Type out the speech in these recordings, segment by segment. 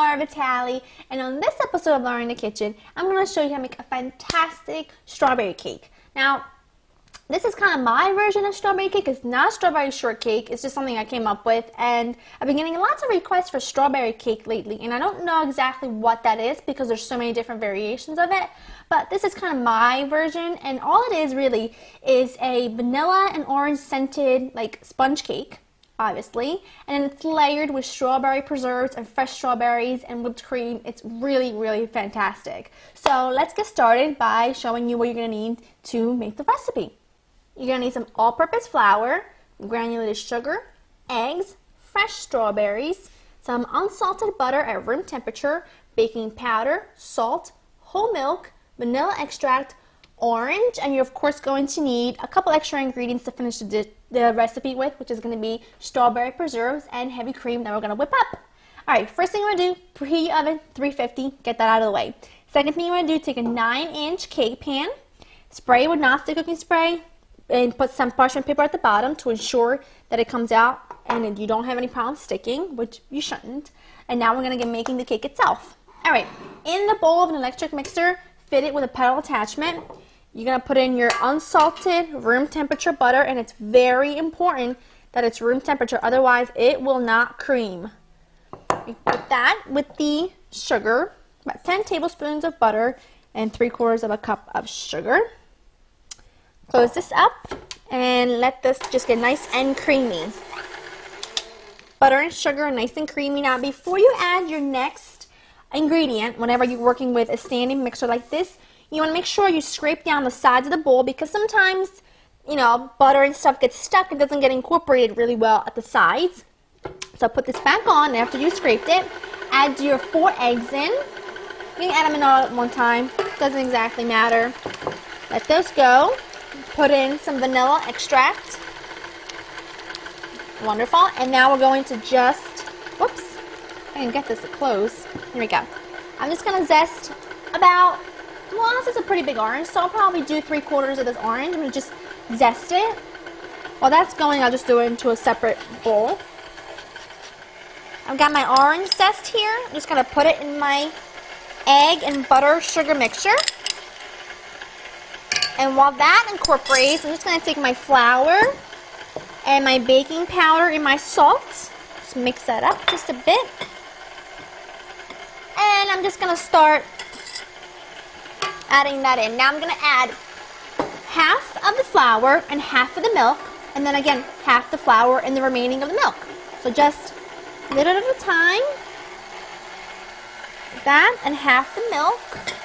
Laura Vitale, and on this episode of Laura in the Kitchen, I'm going to show you how to make a fantastic strawberry cake. Now, this is kind of my version of strawberry cake. It's not a strawberry shortcake. It's just something I came up with, and I've been getting lots of requests for strawberry cake lately, and I don't know exactly what that is because there's so many different variations of it, but this is kind of my version, and all it is really is a vanilla and orange scented like sponge cake, obviously, and then it's layered with strawberry preserves and fresh strawberries and whipped cream. It's really, really fantastic. So let's get started by showing you what you're going to need to make the recipe. You're going to need some all-purpose flour, granulated sugar, eggs, fresh strawberries, some unsalted butter at room temperature, baking powder, salt, whole milk, vanilla extract, orange, and you're of course going to need a couple extra ingredients to finish the recipe with, which is going to be strawberry preserves and heavy cream that we're going to whip up. Alright, first thing we're going to do, preheat your oven, 350, get that out of the way. Second thing you're going to do, take a 9-inch cake pan, spray it with nonstick cooking spray, and put some parchment paper at the bottom to ensure that it comes out and you don't have any problems sticking, which you shouldn't. And now we're going to get making the cake itself. Alright, in the bowl of an electric mixer, fit it with a pedal attachment. You're going to put in your unsalted room temperature butter, and it's very important that it's room temperature, otherwise it will not cream. You put that with the sugar, about 10 tablespoons of butter and 3/4 of a cup of sugar. Close this up and let this just get nice and creamy. Butter and sugar are nice and creamy. Now before you add your next ingredient, whenever you're working with a standing mixer like this, you want to make sure you scrape down the sides of the bowl because sometimes, you know, butter and stuff gets stuck and doesn't get incorporated really well at the sides. So put this back on after you scraped it. Add your 4 eggs in. You can add them in all at one time. Doesn't exactly matter. Let those go. Put in some vanilla extract. Wonderful. And now we're going to just, whoops, I can get this to close. Here we go. I'm just going to zest about, well, this is a pretty big orange, so I'll probably do 3/4 of this orange. I'm going to just zest it. While that's going, I'll just do it into a separate bowl. I've got my orange zest here. I'm just going to put it in my egg and butter sugar mixture. And while that incorporates, I'm just going to take my flour and my baking powder and my salt. Just mix that up just a bit. And I'm just going to start adding that in. Now I'm going to add half of the flour and half of the milk. And then again, half the flour and the remaining of the milk. So just a little at a time. That and half the milk.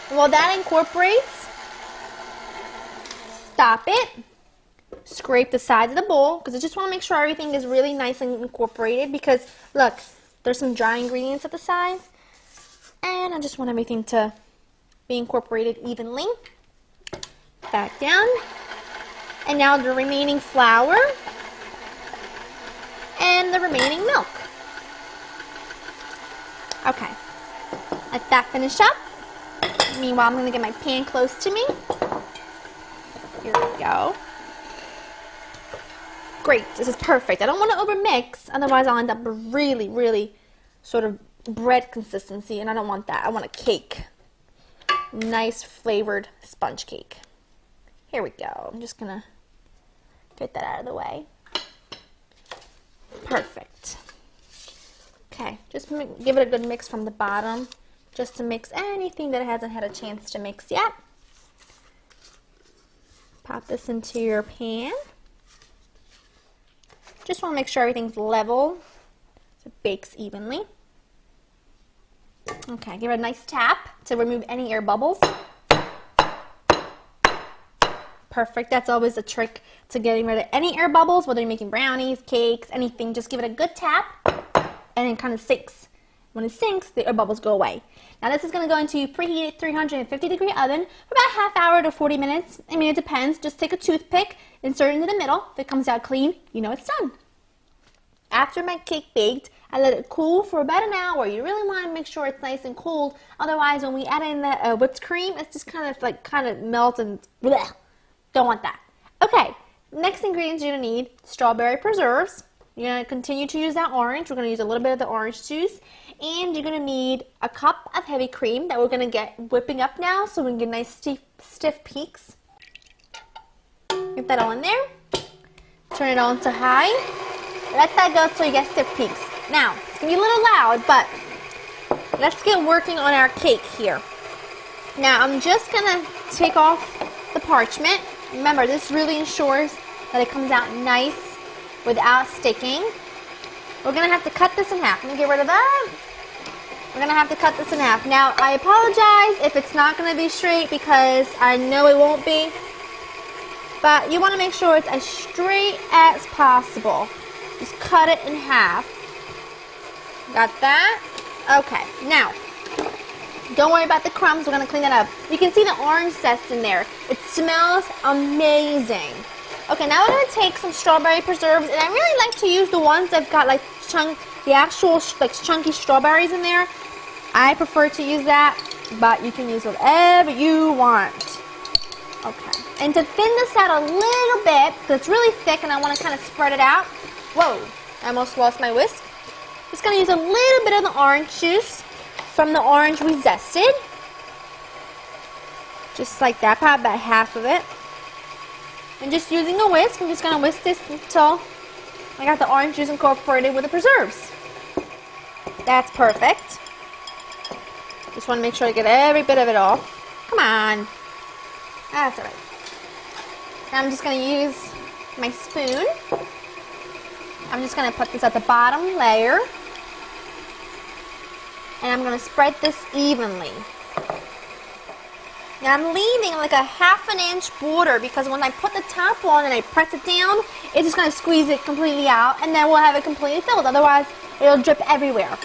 While that incorporates, stop it, scrape the sides of the bowl, because I just want to make sure everything is really nice and incorporated, because look, there's some dry ingredients at the sides, and I just want everything to be incorporated evenly. Back down, and now the remaining flour and the remaining milk. Okay, let that finish up. Meanwhile, I'm going to get my pan close to me. Here we go. Great, this is perfect. I don't want to overmix, otherwise I'll end up with really, really sort of bread consistency, and I don't want that. I want a cake. Nice flavored sponge cake. Here we go. I'm just going to get that out of the way. Perfect. Okay, just give it a good mix from the bottom, just to mix anything that hasn't had a chance to mix yet. Pop this into your pan. Just want to make sure everything's level so it bakes evenly. Okay, give it a nice tap to remove any air bubbles. Perfect, that's always a trick to getting rid of any air bubbles, whether you're making brownies, cakes, anything. Just give it a good tap and it kind of sinks. When it sinks, the air bubbles go away. Now this is going to go into preheated 350-degree oven for about half hour to 40 minutes. I mean, it depends. Just take a toothpick, insert it into the middle. If it comes out clean, you know it's done. After my cake baked, I let it cool for about an hour. You really want to make sure it's nice and cold. Otherwise, when we add in the whipped cream, it's just kind of melts and bleh. Don't want that. Okay, next ingredients you're going to need: strawberry preserves, You're going to continue to use that orange. We're going to use a little bit of the orange juice. And you're going to need a cup of heavy cream that we're going to get whipping up now so we can get nice stiff peaks. Get that all in there. Turn it on to high. Let that go until you get stiff peaks. Now, it's going to be a little loud, but let's get working on our cake here. Now, I'm just going to take off the parchment. Remember, this really ensures that it comes out nice without sticking. We're going to have to cut this in half. Let me get rid of that. We're going to have to cut this in half. Now, I apologize if it's not going to be straight because I know it won't be. But you want to make sure it's as straight as possible. Just cut it in half. Got that? Okay, now, don't worry about the crumbs. We're going to clean that up. You can see the orange zest in there. It smells amazing. Okay, now we're going to take some strawberry preserves, and I really like to use the ones that've got like the actual like chunky strawberries in there. I prefer to use that, but you can use whatever you want. Okay, and to thin this out a little bit, because it's really thick and I want to kind of spread it out. Whoa, I almost lost my whisk. Just going to use a little bit of the orange juice from the orange we zested. Just like that, probably about half of it. And just using a whisk, I'm just going to whisk this until I got the orange juice incorporated with the preserves. That's perfect. Just want to make sure I get every bit of it off. Come on. That's alright. Now I'm just going to use my spoon. I'm just going to put this at the bottom layer. And I'm going to spread this evenly. Now I'm leaving like a ½ inch border because when I put the top on and I press it down, it's just going to squeeze it completely out and then we'll have it completely filled. Otherwise, it'll drip everywhere.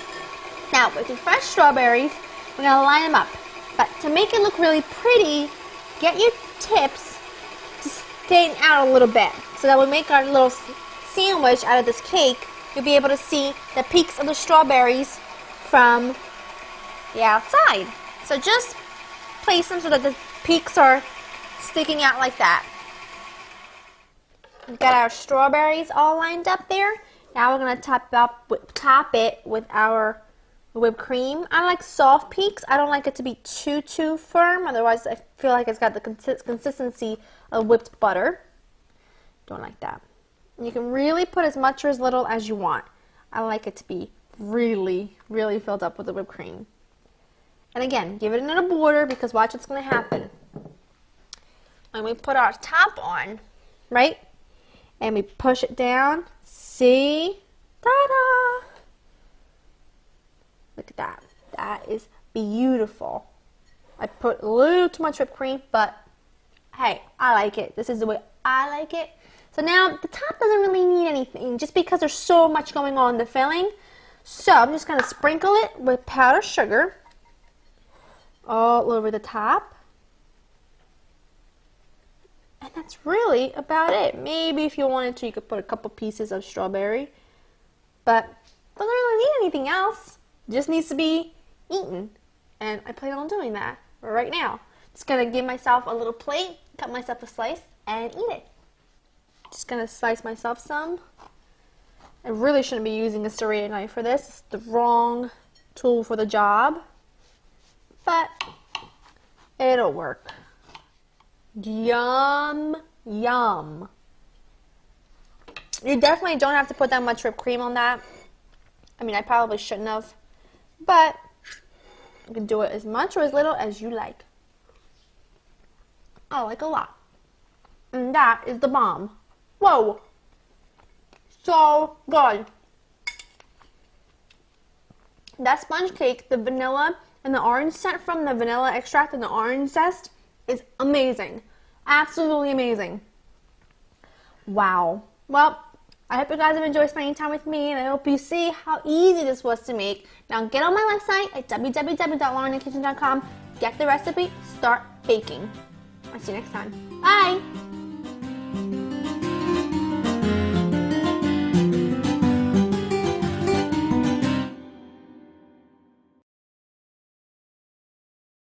Now, with the fresh strawberries, we're going to line them up. But to make it look really pretty, get your tips to stand out a little bit so that when we make our little sandwich out of this cake, you'll be able to see the peaks of the strawberries from the outside. So just place them so that the peaks are sticking out like that. We've got our strawberries all lined up there. Now we're going to top it with our whipped cream. I like soft peaks. I don't like it to be too firm. Otherwise, I feel like it's got the consistency of whipped butter. Don't like that. And you can really put as much or as little as you want. I like it to be really filled up with the whipped cream. And again, give it another border because watch what's going to happen. When we put our top on, right, and we push it down, see, ta-da! Look at that. That is beautiful. I put a little too much whipped cream, but hey, I like it. This is the way I like it. So now the top doesn't really need anything just because there's so much going on in the filling. So I'm just going to sprinkle it with powdered sugar all over the top. And that's really about it. Maybe if you wanted to, you could put a couple pieces of strawberry. But doesn't really need anything else. Just needs to be eaten. And I plan on doing that right now. Just going to give myself a little plate, cut myself a slice, and eat it. Just going to slice myself some. I really shouldn't be using a serrated knife for this. It's the wrong tool for the job. But it'll work. Yum, yum. You definitely don't have to put that much whipped cream on that. I mean, I probably shouldn't have. But you can do it as much or as little as you like. I like a lot. And that is the bomb. Whoa. So good. That sponge cake, the vanilla and the orange scent from the vanilla extract and the orange zest is amazing. Absolutely amazing. Wow. Well, I hope you guys have enjoyed spending time with me, and I hope you see how easy this was to make. Now get on my website at www.laurenkitchen.com, get the recipe, start baking. I'll see you next time. Bye!